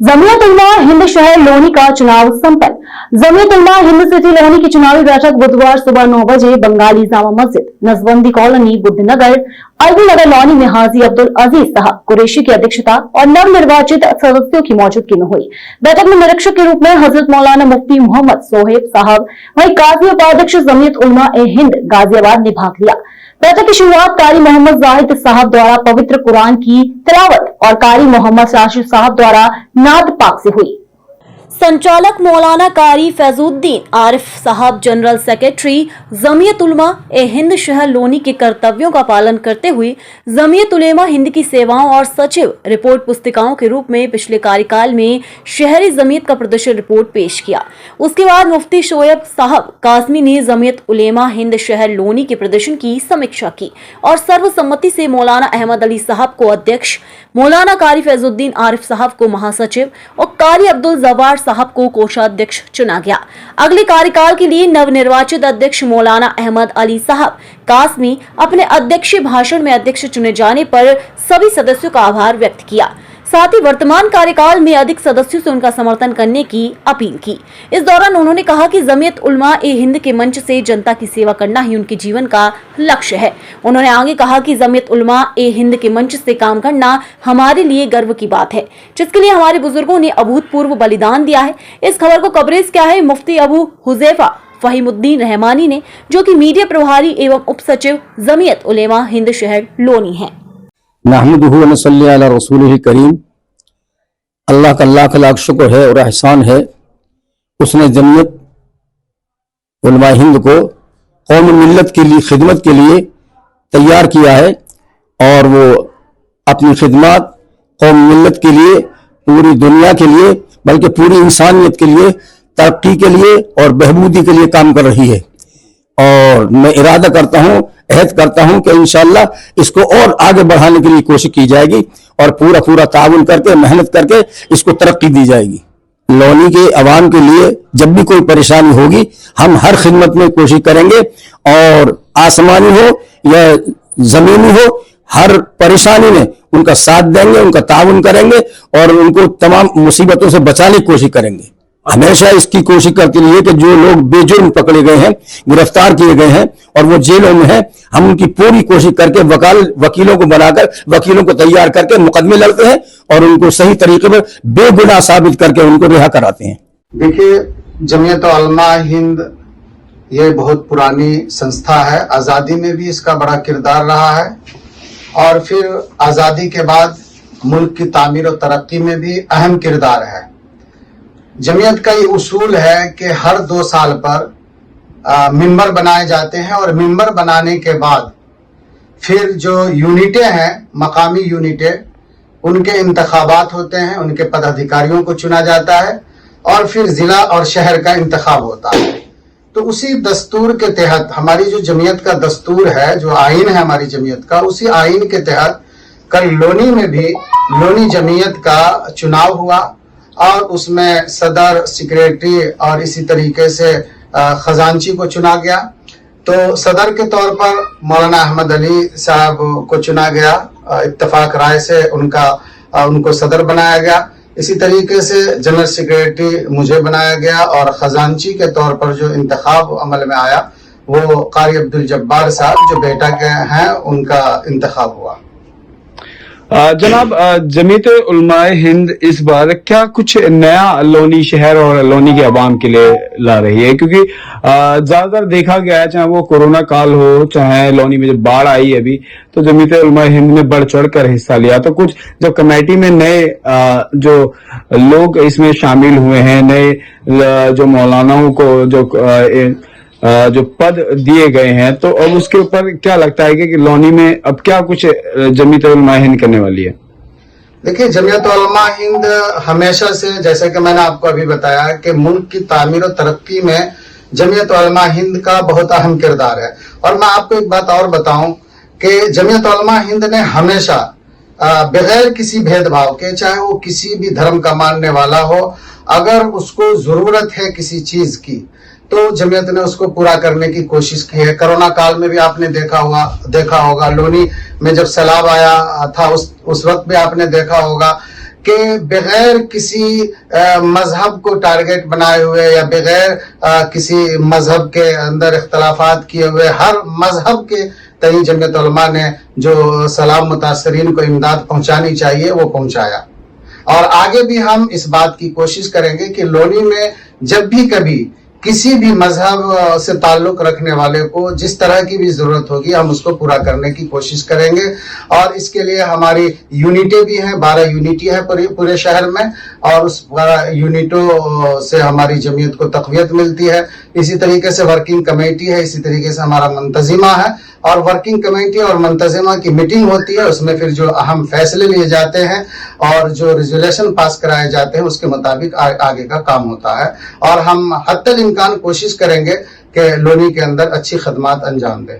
जमीयत उलमा हिंद शहर लोनी का चुनाव संपन्न। जमीयत उलमा हिंद सिटी लोनी की चुनावी बैठक बुधवार सुबह 9 बजे बंगाली जामा मस्जिद, नसबंदी कॉलोनी, बुद्धनगर, अलवी नगर लोनी में हाजी अब्दुल अजीज साहब कुरैशी की अध्यक्षता और नवनिर्वाचित सदस्यों की मौजूदगी में हुई। बैठक में निरीक्षक के रूप में हजरत मौलाना मुफ्ती मोहम्मद सोहेब साहब, वहीं काजी उपाध्यक्ष जमीयत उलमा हिंद गाजियाबाद ने भाग लिया। बैठक की शुरुआत कारी मोहम्मद जाहिद साहब द्वारा पवित्र कुरान की तिलावत और कारी मोहम्मद शाशिर साहब द्वारा नात पाक से हुई। संचालक मौलाना कारी फैजुद्दीन आरिफ साहब, जनरल सेक्रेटरी जमीयत उलमा हिंद शहर लोनी के कर्तव्यों का पालन करते हुए जमीयत उलेमा हिंद की सेवाओं और सचिव रिपोर्ट पुस्तिकाओं के रूप में पिछले कार्यकाल में शहरी जमीयत का प्रदर्शन रिपोर्ट पेश किया। उसके बाद मुफ्ती शोएब साहब काजमी ने जमीयत उलेमा हिंद शहर लोनी के प्रदर्शन की समीक्षा की और सर्वसम्मति से मौलाना अहमद अली साहब को अध्यक्ष, मौलाना कारी फैजुद्दीन आरिफ साहब को महासचिव और कारी अब्दुल जवार साहब को कोषाध्यक्ष चुना गया। अगले कार्यकाल के लिए नवनिर्वाचित अध्यक्ष मौलाना अहमद अली साहब कासमी अपने अध्यक्षीय भाषण में अध्यक्ष चुने जाने पर सभी सदस्यों का आभार व्यक्त किया। साथ ही वर्तमान कार्यकाल में अधिक सदस्यों से उनका समर्थन करने की अपील की। इस दौरान उन्होंने कहा कि जमीयत उलमा हिंद के मंच से जनता की सेवा करना ही उनके जीवन का लक्ष्य है। उन्होंने आगे कहा कि जमीयत उलमा हिंद के मंच से काम करना हमारे लिए गर्व की बात है, जिसके लिए हमारे बुजुर्गों ने अभूतपूर्व बलिदान दिया है। इस खबर को कवरेज किया है मुफ्ती अबू हुजैफा फहीमुद्दीन रहमानी ने, जो कि मीडिया प्रभारी एवं उप सचिव जमीयत उलेमा हिंद शहर लोनी है। नहमदुहु व नसल्ली अला रसूलिल करीम। अल्लाह का लाख लाख शुक्र है और एहसान है, उसने जमीयत उलमा हिंद को कौम मिल्लत के लिए खिदमत के लिए तैयार किया है और वो अपनी खिदमत कौम मिल्लत के लिए, पूरी दुनिया के लिए, बल्कि पूरी इंसानियत के लिए, तरक्की के लिए और बहबूदी के लिए काम कर रही है। और मैं इरादा करता हूं, अहद करता हूं कि इंशाअल्लाह इसको और आगे बढ़ाने के लिए कोशिश की जाएगी और पूरा ताउन करके, मेहनत करके इसको तरक्की दी जाएगी। लोनी के अवाम के लिए जब भी कोई परेशानी होगी, हम हर खिदमत में कोशिश करेंगे और आसमानी हो या जमीनी हो, हर परेशानी में उनका साथ देंगे, उनका ताउन करेंगे और उनको तमाम मुसीबतों से बचाने की कोशिश करेंगे। हमेशा इसकी कोशिश करते रहिए कि जो लोग बेजुर्म पकड़े गए हैं, गिरफ्तार किए गए हैं और वो जेलों में हैं, हम उनकी पूरी कोशिश करके वकीलों को बनाकर, वकीलों को तैयार करके मुकदमे लड़ते हैं और उनको सही तरीके में बेगुनाह साबित करके उनको रिहा कराते हैं। देखिए, जमीयत उलमा हिंद ये बहुत पुरानी संस्था है। आज़ादी में भी इसका बड़ा किरदार रहा है और फिर आज़ादी के बाद मुल्क की तामीर और तरक्की में भी अहम किरदार है। जमीयत का ये उसूल है कि हर 2 साल पर मिंबर बनाए जाते हैं और मिंबर बनाने के बाद फिर जो यूनिटें हैं, मकामी यूनिटें, उनके इंतखाबात होते हैं, उनके पदाधिकारियों को चुना जाता है और फिर जिला और शहर का इंतखाब होता है। तो उसी दस्तूर के तहत हमारी जो जमीयत का दस्तूर है, जो आइन है हमारी जमीयत का, उसी आइन के तहत कल लोनी में भी लोनी जमीयत का चुनाव हुआ और उसमें सदर, सेक्रेटरी और इसी तरीके से खजांची को चुना गया। तो सदर के तौर पर मौलाना अहमद अली साहब को चुना गया, इत्तेफाक राय से उनको सदर बनाया गया। इसी तरीके से जनरल सेक्रेटरी मुझे बनाया गया और खजांची के तौर पर जो इंतखाब अमल में आया वो कारी अब्दुल जब्बार साहब जो बेटा के हैं उनका इंतखाब हुआ। जनाब, जमीयत उलमा हिंद इस बार क्या कुछ नया लोनी शहर और लोनी के अवाम के लिए ला रही है? क्योंकि ज्यादातर देखा गया है, चाहे वो कोरोना काल हो, चाहे लोनी में जब बाढ़ आई अभी, तो जमीयत उलमा हिंद ने बढ़ चढ़ कर हिस्सा लिया। तो कुछ जो कमेटी में नए जो लोग इसमें शामिल हुए हैं, नए जो मौलानाओं को जो पद दिए गए हैं, तो अब उसके ऊपर क्या लगता है कि लोनी में अब क्या कुछ जमीयत उलमा हिंद करने वाली है? देखिए, जमीयत उलमा हिंद हमेशा से, जैसे कि मैंने आपको अभी बताया, कि मुल्क की तामीर और तरक्की में जमीयत उलमा हिंद का बहुत अहम किरदार है। और मैं आपको एक बात और बताऊं कि जमीयत उलमा हिंद ने हमेशा बगैर किसी भेदभाव के, चाहे वो किसी भी धर्म का मानने वाला हो, अगर उसको जरूरत है किसी चीज की तो जमीयत ने उसको पूरा करने की कोशिश की है। कोरोना काल में भी आपने देखा होगा लोनी में जब सैलाब आया था, उस वक्त भी आपने देखा होगा کہ بغیر کسی مذہب کو ٹارگٹ بنائے ہوئے یا بغیر کسی مذہب کے اندر اختلافات کیے ہوئے ہر مذہب کے تئیں جمعیت علماء نے جو سیلاب متاثرین کو امداد پہنچانی چاہیے وہ پہنچایا، اور آگے بھی ہم اس بات کی کوشش کریں گے کہ لونی میں جب بھی کبھی کسی بھی مذہب سے تعلق رکھنے والے کو جس طرح کی بھی ضرورت ہوگی ہم اس کو پورا کرنے کی کوشش کریں گے، اور اس کے لیے ہماری یونٹیں بھی ہیں، 12 یونٹی ہے پورے شہر میں، اور اس 12 یونٹوں سے ہماری جمعیت کو تقویت ملتی ہے۔ اسی طریقے سے ورکنگ کمیٹی ہے، اسی طریقے سے ہمارا منتظمہ ہے، اور ورکنگ کمیٹی اور منتظمہ کی میٹنگ ہوتی ہے، اس میں پھر جو اہم فیصلے لیے جاتے ہیں اور جو ریزولیوشن پاس کرائے جاتے ہیں اس کے مطابق آگے کا کام ہوتا ہے، اور ہم حتی الامکان کوشش کریں گے کہ لونی کے اندر اچھی خدمات انجام دیں۔